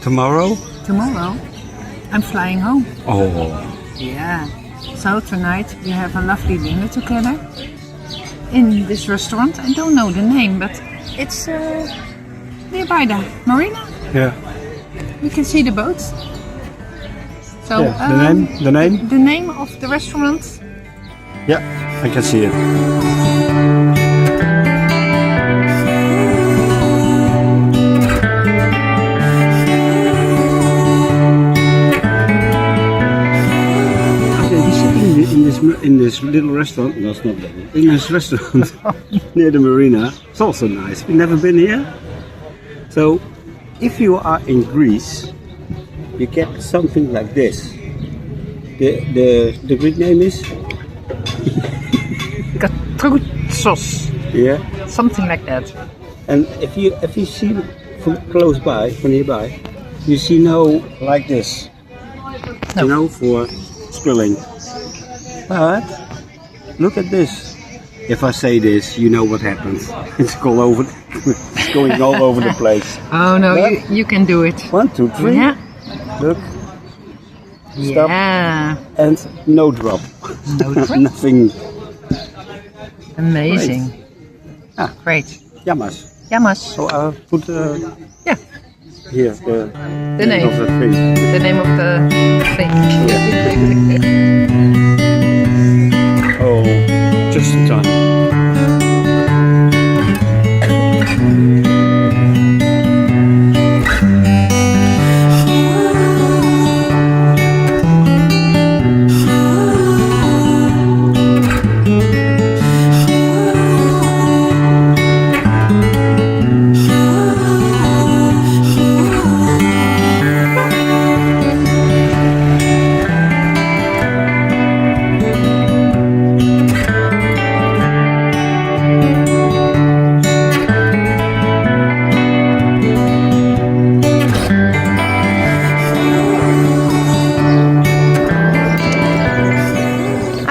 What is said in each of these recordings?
Tomorrow? Tomorrow, I'm flying home. Oh. Yeah. So tonight we have a lovely dinner together in this restaurant. I don't know the name, but it's nearby the marina. Yeah. We can see the boats. So yeah. The name? The name of the restaurant. Yeah, I can see it. In this little restaurant, no, it's not little, in this restaurant near the marina. It's also nice. We've never been here. So, if you are in Greece, you get something like this. The Greek name is? Katrousos. Yeah. Something like that. And if you see from close by, from nearby, you see no like this. No. You know, for spilling. But look at this. If I say this, you know what happens. It's all over. It's going all over the place. Oh no, you can do it. 1, 2, 3. Yeah. Look. Stop. Yeah. And no drop. No drop. Nothing. Amazing. Great. Ah, great. Yamas. Yamas. So I'll put yeah. Here the name of the thing. The name of the thing. Yeah. Oh, just in time.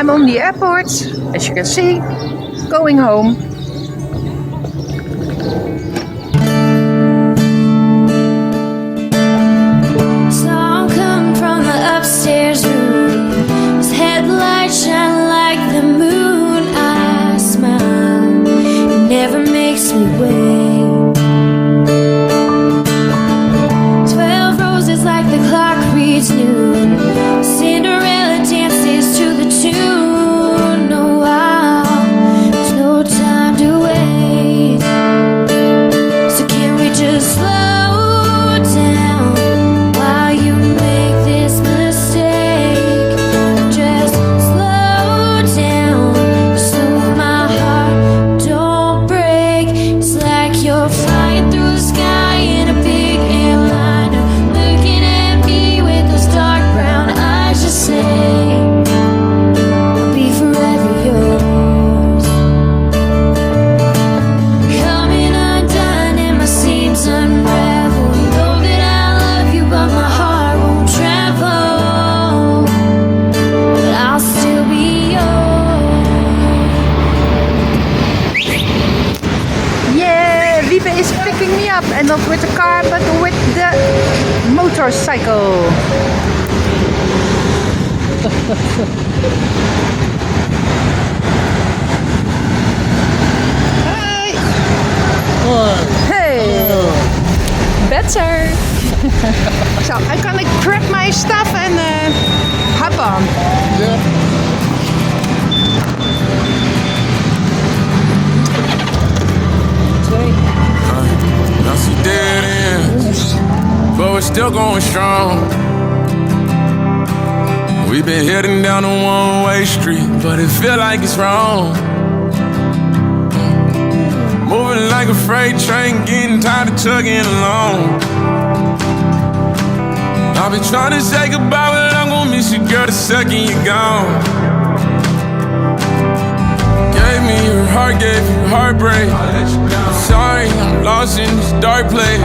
On the airport, as you can see, going home. Song come from the upstairs room. His headlights shine like the moon. I smile, it never makes me wait. 12 roses like the clock reads noon. Cinderella dances to the tune. And not with the car, but with the motorcycle. Hey! Hey! Better! So I'm gonna grab my stuff and hop on. Yeah. Now she dead ends, but we're still going strong. We've been heading down a one-way street, but it feel like it's wrong. Moving like a freight train, getting tired of chugging along. I've been trying to say goodbye, but I'm gonna miss you, girl, the second you're gone. Gave me a heart gave you heartbreak. I'm sorry, I'm lost in this dark place.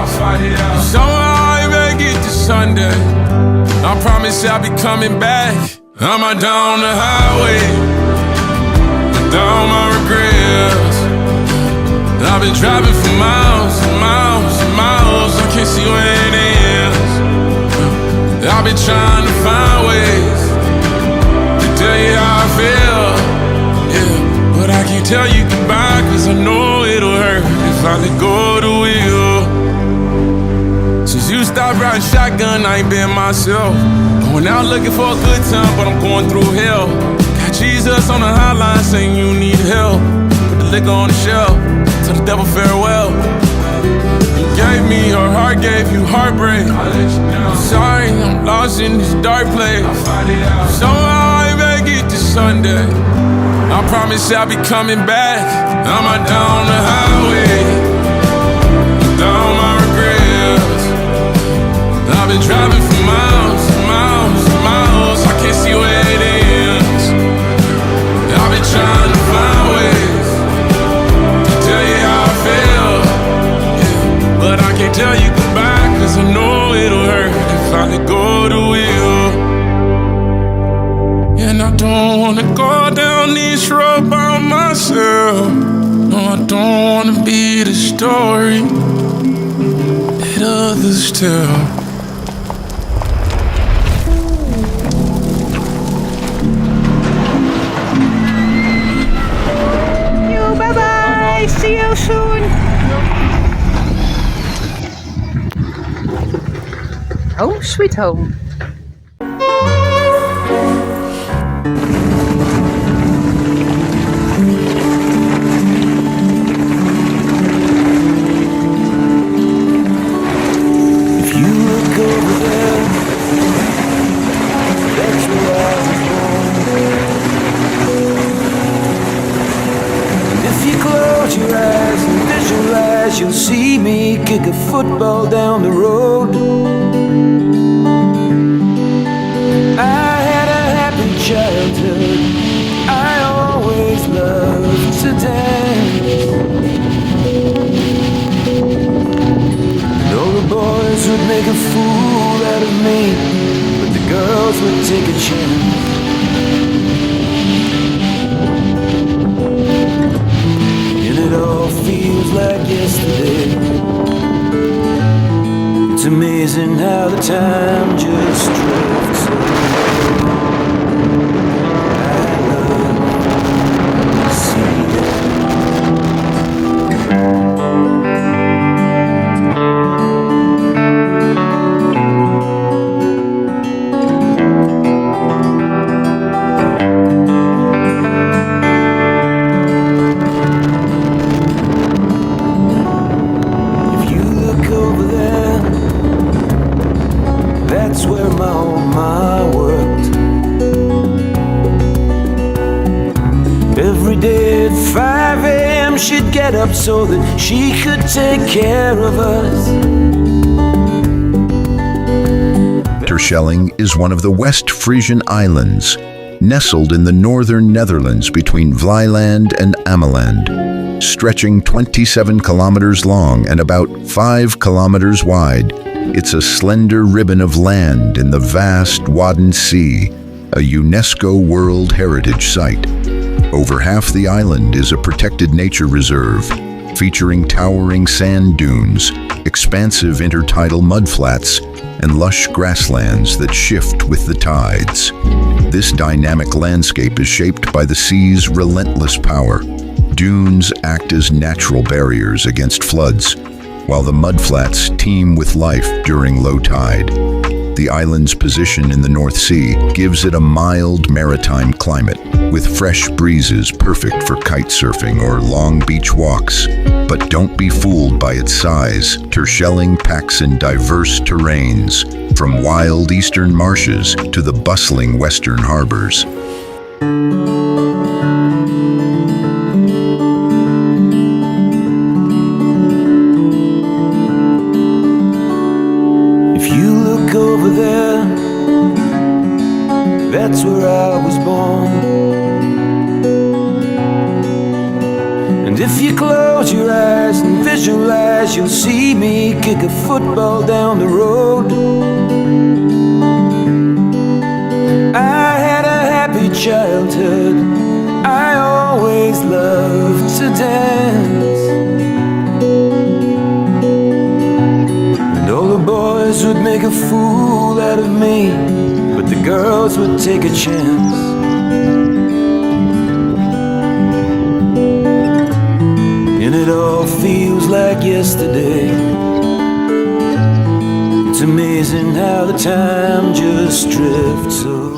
Somehow I make it to Sunday. I promise I'll be coming back. I'm out down the highway, down my regrets. I've been driving for miles and miles and miles. I can't see where it ends. I've been trying to find ways to tell you how I feel, yeah. But I can't tell you goodbye, cause I know it'll hurt if I let go of the wheel. Since you stopped riding shotgun, I ain't been myself. Going out looking for a good time, but I'm going through hell. Got Jesus on the hotline saying you need help. Put the liquor on the shelf, tell the devil farewell. You gave me your heart, gave you heartbreak. I'm sorry, I'm lost in this dark place. Somehow I make it to Sunday. I promise I'll be coming back. I'm out down the highway, down my regrets. I've been driving for miles and miles and miles. I can't see where it ends. I've been trying to find ways to tell you how I feel, yeah. But I can't tell you goodbye, cause I know it'll hurt if I let go of the wheel. And I don't wanna go down this road by myself. No, I don't wanna be the story that others tell. Bye-bye. See you soon. Home sweet home. If you look over there, that's where I was born. And if you close your eyes and visualize, you'll see me kick a football down the road. I had a happy childhood. I always loved to dance. All the boys would make a fool out of me, but the girls would take a chance. And it all feels like yesterday. It's amazing how the time just drifts away. I love to see it. That's where my old ma worked. Every day at 5 a.m. she'd get up so that she could take care of us. Terschelling is one of the West Frisian Islands, nestled in the northern Netherlands between Vlieland and Ameland, stretching 27 kilometers long and about 5 kilometers wide. It's a slender ribbon of land in the vast Wadden Sea, a UNESCO World Heritage Site. Over half the island is a protected nature reserve, featuring towering sand dunes, expansive intertidal mudflats, and lush grasslands that shift with the tides. This dynamic landscape is shaped by the sea's relentless power. Dunes act as natural barriers against floods, while the mudflats teem with life during low tide. The island's position in the North Sea gives it a mild maritime climate, with fresh breezes perfect for kite surfing or long beach walks. But don't be fooled by its size. Terschelling packs in diverse terrains, from wild eastern marshes to the bustling western harbors. Over there, that's where I was born. close your eyes and visualize you'll see me kick a football down the road. I had a happy childhood, I always loved to dance. And all the boys would make a fool out of me, but the girls would take a chance. And it all feels like yesterday. It's amazing how the time just drifts away.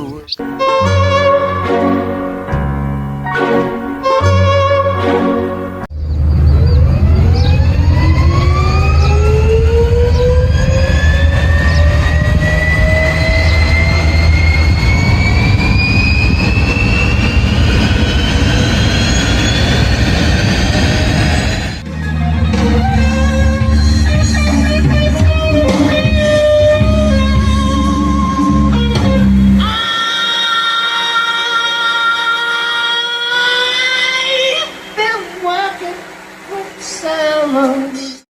Been working with sound.